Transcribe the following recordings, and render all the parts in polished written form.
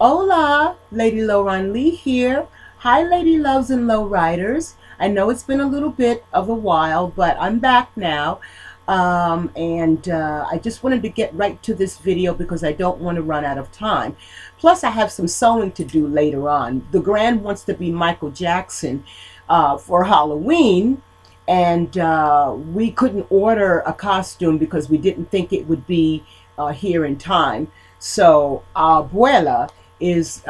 Hola, Lady Lowrun Lee here. Hi, Lady Loves and Lowriders. I know it's been a little bit of a while, but I'm back now. And I just wanted to get right to this video because I don't want to run out of time. Plus, I have some sewing to do later on. The Grand wants to be Michael Jackson for Halloween, and we couldn't order a costume because we didn't think it would be here in time. So Abuela is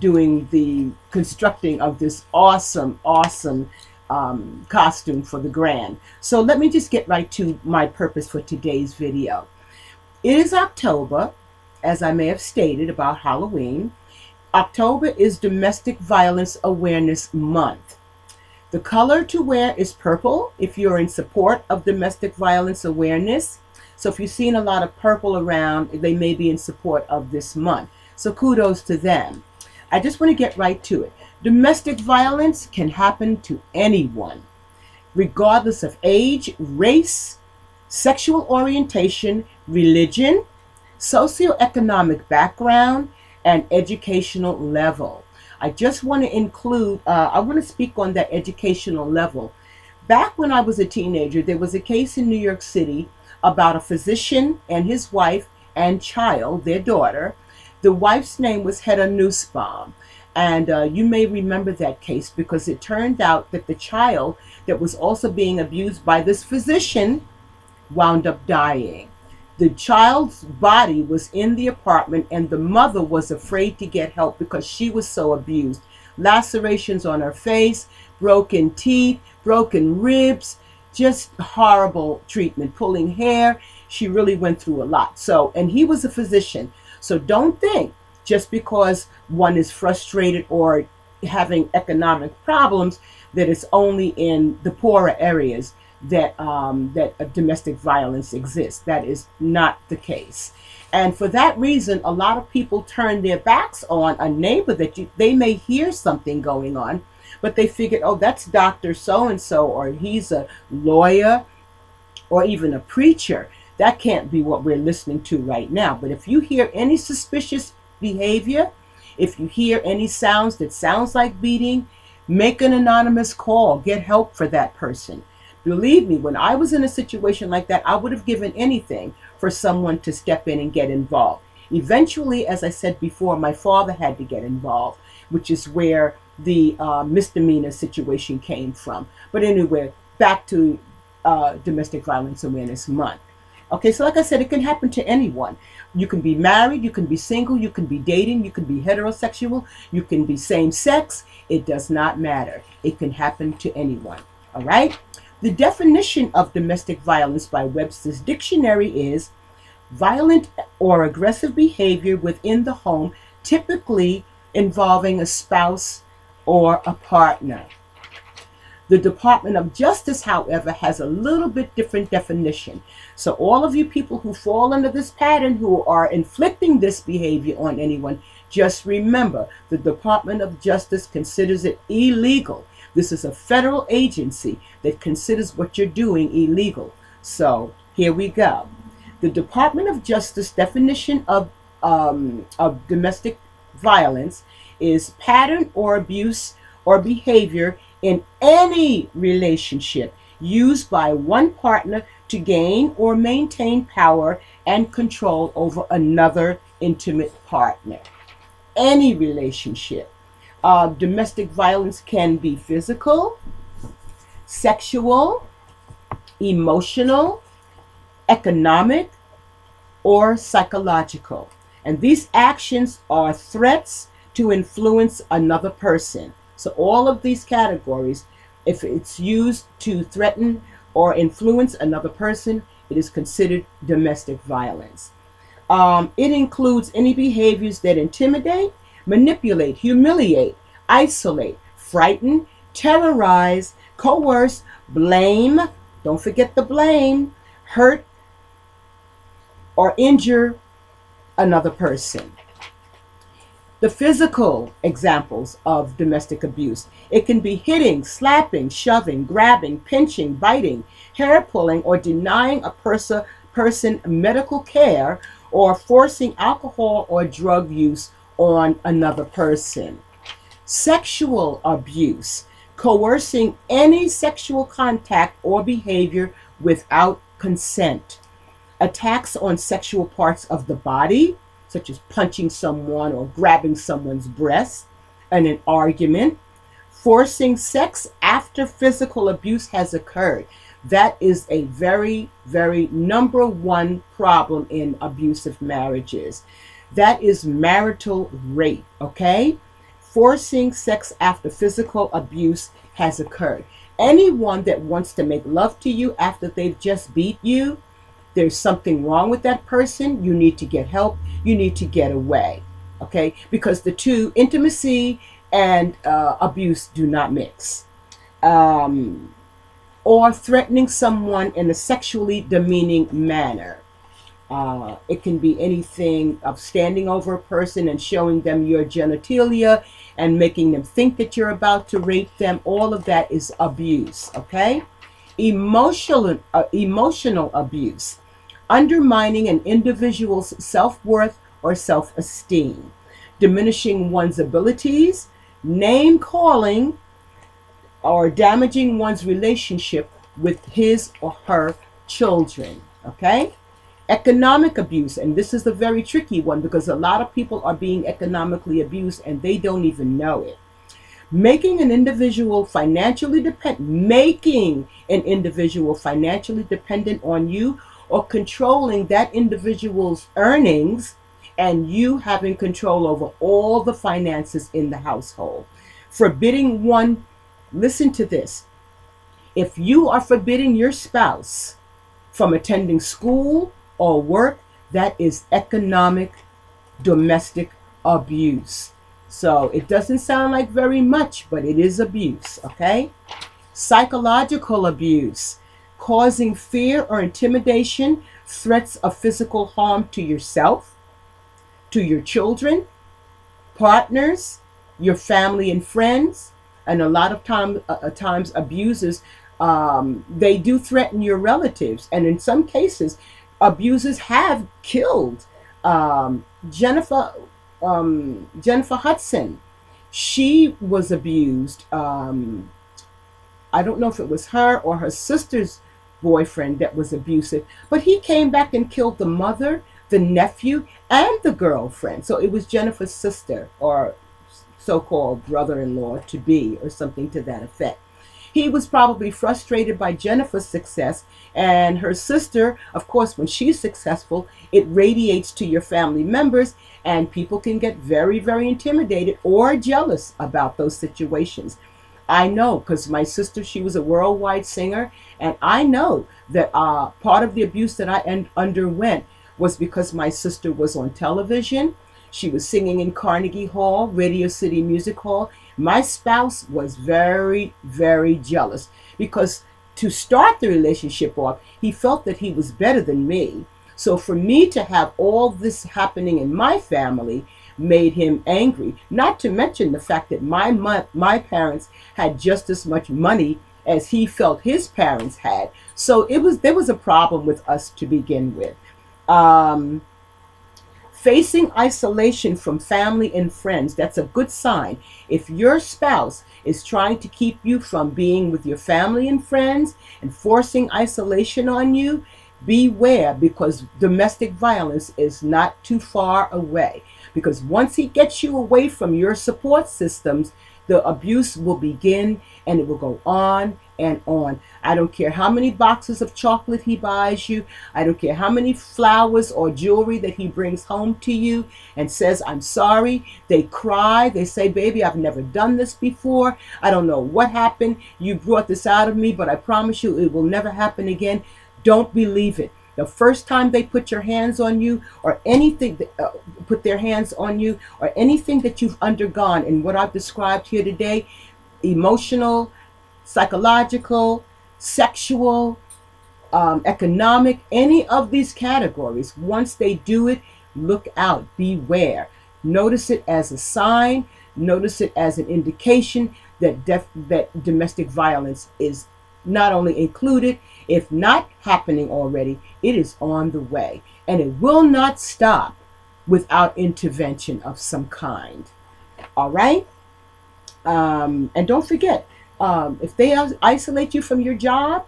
doing the constructing of this awesome costume for the Grand. So let me just get right to my purpose for today's video. It is October, as I may have stated about Halloween. October is Domestic Violence Awareness Month. The color to wear is purple if you're in support of domestic violence awareness. So if you've seen a lot of purple around, they may be in support of this month. So kudos to them. I just want to get right to it. Domestic violence can happen to anyone, regardless of age, race, sexual orientation, religion, socioeconomic background, and educational level. I just want to include, I want to speak on that educational level. Back when I was a teenager, there was a case in New York City about a physician and his wife and child, their daughter. The wife's name was Hedda Nussbaum. And you may remember that case because it turned out that the child that was also being abused by this physician wound up dying. The child's body was in the apartment and the mother was afraid to get help because she was so abused. Lacerations on her face, broken teeth, broken ribs, just horrible treatment, pulling hair. She really went through a lot. So, and he was a physician. So don't think just because one is frustrated or having economic problems that it's only in the poorer areas that domestic violence exists. That is not the case. And for that reason, a lot of people turn their backs on a neighbor that they may hear something going on, but they figured, oh, that's Dr. So-and-so, or he's a lawyer, or even a preacher. That can't be what we're listening to right now. But if you hear any suspicious behavior, if you hear any sounds that sounds like beating, make an anonymous call. Get help for that person. Believe me, when I was in a situation like that, I would have given anything for someone to step in and get involved. Eventually, as I said before, my father had to get involved, which is where the misdemeanor situation came from. But anyway, back to Domestic Violence Awareness Month. Okay, so like I said, it can happen to anyone. You can be married, you can be single, you can be dating, you can be heterosexual, you can be same sex. It does not matter. It can happen to anyone. All right? The definition of domestic violence by Webster's dictionary is violent or aggressive behavior within the home, typically involving a spouse or a partner. The Department of Justice, however, has a little bit different definition. So all of you people who fall under this pattern, who are inflicting this behavior on anyone, just remember the Department of Justice considers it illegal. This is a federal agency that considers what you're doing illegal. So here we go. The Department of Justice definition of domestic violence is pattern or abuse or behavior in any relationship used by one partner to gain or maintain power and control over another intimate partner. Any relationship. Domestic violence can be physical, sexual, emotional, economic, or psychological. And these actions are threats to influence another person. So all of these categories, if it's used to threaten or influence another person, it is considered domestic violence. It includes any behaviors that intimidate, manipulate, humiliate, isolate, frighten, terrorize, coerce, blame, don't forget the blame, hurt, or injure another person. The physical examples of domestic abuse. It can be hitting, slapping, shoving, grabbing, pinching, biting, hair pulling, or denying a person medical care, or forcing alcohol or drug use, on another person. Sexual abuse, coercing any sexual contact or behavior without consent. Attacks on sexual parts of the body, such as punching someone or grabbing someone's breast in an argument. Forcing sex after physical abuse has occurred. That is a very, very number one problem in abusive marriages. That is marital rape, okay? Forcing sex after physical abuse has occurred. Anyone that wants to make love to you after they've just beat you, there's something wrong with that person. You need to get help. You need to get away, okay? Because the two, intimacy and abuse, do not mix. Or threatening someone in a sexually demeaning manner. It can be anything of standing over a person and showing them your genitalia and making them think that you're about to rape them. All of that is abuse, okay? Emotional abuse, undermining an individual's self-worth or self-esteem, diminishing one's abilities, name calling, or damaging one's relationship with his or her children, okay? Economic abuse, and this is a very tricky one because a lot of people are being economically abused and they don't even know it. Making an individual financially dependent on you, or controlling that individual's earnings and you having control over all the finances in the household. Forbidding one, listen to this. If you are forbidding your spouse from attending school or work, that is economic domestic abuse. So it doesn't sound like very much, but it is abuse, okay? Psychological abuse, causing fear or intimidation, threats of physical harm to yourself, to your children, partners, your family and friends, and a lot of times abusers, they do threaten your relatives, and in some cases, abusers have killed. Jennifer Hudson, she was abused. I don't know if it was her or her sister's boyfriend that was abusive, but he came back and killed the mother, the nephew, and the girlfriend. So it was Jennifer's sister, or so-called brother-in-law to be, or something to that effect. He was probably frustrated by Jennifer's success, and her sister, of course, when she's successful, it radiates to your family members, and people can get very, very intimidated or jealous about those situations. I know, because my sister, she was a worldwide singer, and I know that part of the abuse that I underwent was because my sister was on television. She was singing in Carnegie Hall, Radio City Music Hall. My spouse was very, very jealous because to start the relationship off, he felt that he was better than me. So for me to have all this happening in my family made him angry. Not to mention the fact that my parents had just as much money as he felt his parents had. So there was a problem with us to begin with. Facing isolation from family and friends, that's a good sign. If your spouse is trying to keep you from being with your family and friends and forcing isolation on you, beware, because domestic violence is not too far away. Because once he gets you away from your support systems, the abuse will begin, and it will go on and on. I don't care how many boxes of chocolate he buys you. I don't care how many flowers or jewelry that he brings home to you and says, I'm sorry. They cry. They say, baby, I've never done this before. I don't know what happened. You brought this out of me, but I promise you it will never happen again. Don't believe it. The first time they put your hands on you, or anything, put their hands on you, or anything that you've undergone in what I've described here today, emotional, psychological, sexual, economic, any of these categories, once they do it, look out, beware. Notice it as a sign, notice it as an indication that domestic violence is not only included, if not happening already, it is on the way, and it will not stop without intervention of some kind. All right? And don't forget, if they isolate you from your job,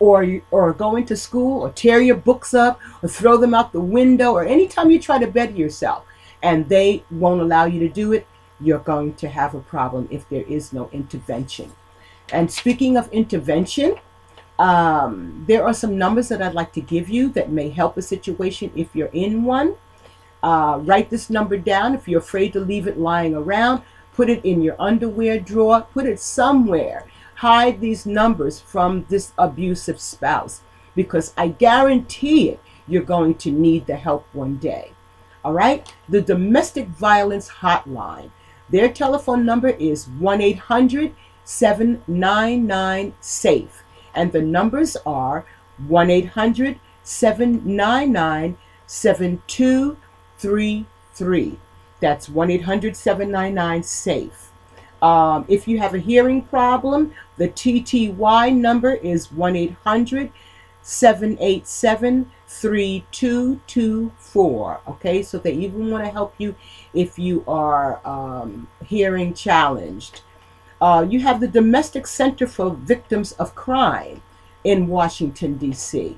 or go into school, or tear your books up, or throw them out the window, or anytime you try to better yourself and they won't allow you to do it, you're going to have a problem if there is no intervention. And speaking of intervention, there are some numbers that I'd like to give you that may help a situation if you're in one. Write this number down. If you're afraid to leave it lying around, put it in your underwear drawer, put it somewhere. Hide these numbers from this abusive spouse, because I guarantee it, you're going to need the help one day. All right? The Domestic Violence Hotline. Their telephone number is 1-800-799-SAFE. And the numbers are 1-800-799-7233. That's 1-800-799-SAFE. If you have a hearing problem, the TTY number is 1-800-787-3224. Okay, so they even want to help you if you are hearing challenged. You have the Domestic Center for Victims of Crime in Washington, D.C.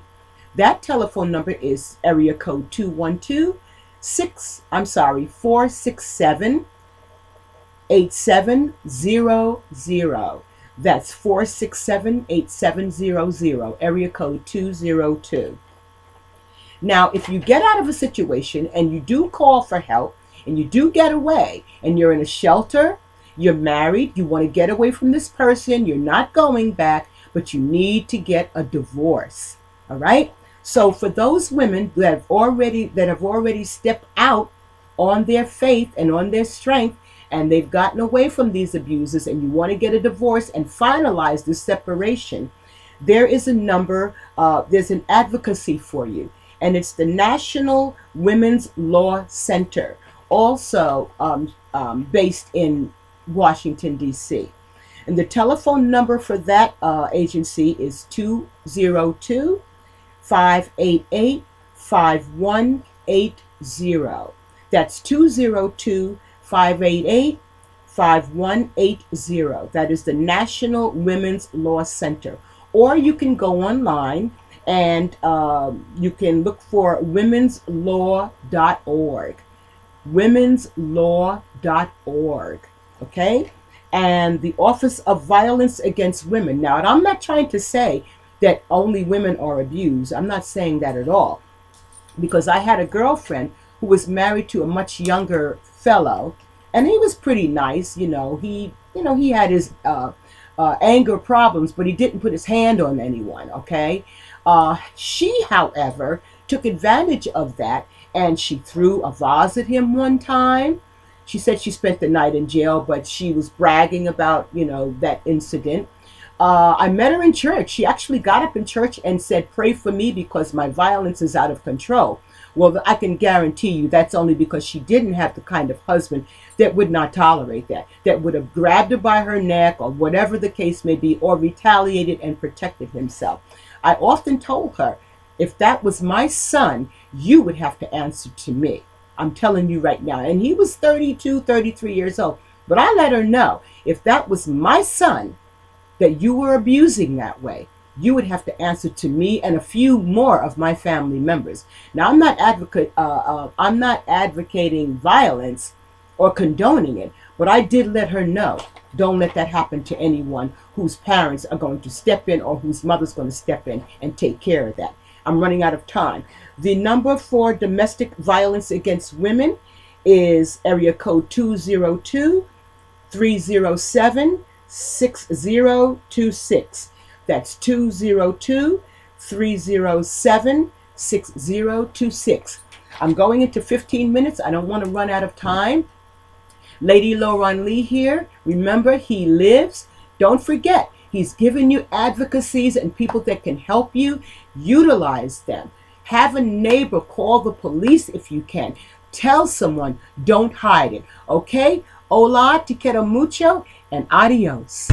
That telephone number is area code 467-8700. That's 467-8700, area code 202. Now, if you get out of a situation and you do call for help and you do get away and you're in a shelter, you're married, you want to get away from this person, you're not going back, but you need to get a divorce. All right? So for those women that have already stepped out on their faith and on their strength, and they've gotten away from these abusers, and you want to get a divorce and finalize this separation, there is a number, there's an advocacy for you, and it's the National Women's Law Center, also based in Washington, D.C. And the telephone number for that agency is 202-588-5180. That's 202-588-5180. That is the National Women's Law Center. Or you can go online and you can look for womenslaw.org. Womenslaw.org. Okay? And the Office of Violence Against Women. Now, and I'm not trying to say that only women are abused. I'm not saying that at all. Because I had a girlfriend who was married to a much younger fellow, and he was pretty nice. He had his anger problems, but he didn't put his hand on anyone. Okay, she, however, took advantage of that, and she threw a vase at him one time. She said she spent the night in jail, but she was bragging about that incident. I met her in church. She actually got up in church and said, "Pray for me because my violence is out of control." Well, I can guarantee you that's only because she didn't have the kind of husband that would not tolerate that would have grabbed her by her neck or whatever the case may be, or retaliated and protected himself. I often told her, if that was my son, you would have to answer to me. I'm telling you right now. And he was 32, 33 years old. But I let her know, if that was my son that you were abusing that way, you would have to answer to me and a few more of my family members. Now, I'm not advocating violence or condoning it, but I did let her know, don't let that happen to anyone whose parents are going to step in or whose mother's going to step in and take care of that. I'm running out of time. The number for domestic violence against women is area code 202-307-6026. That's 202-307-6026. I'm going into 15 minutes. I don't want to run out of time. Lady Lauren Lee here. Remember, he lives. Don't forget, he's given you advocacies and people that can help you. Utilize them. Have a neighbor call the police if you can. Tell someone. Don't hide it. Okay? Hola, te quiero mucho, and adios.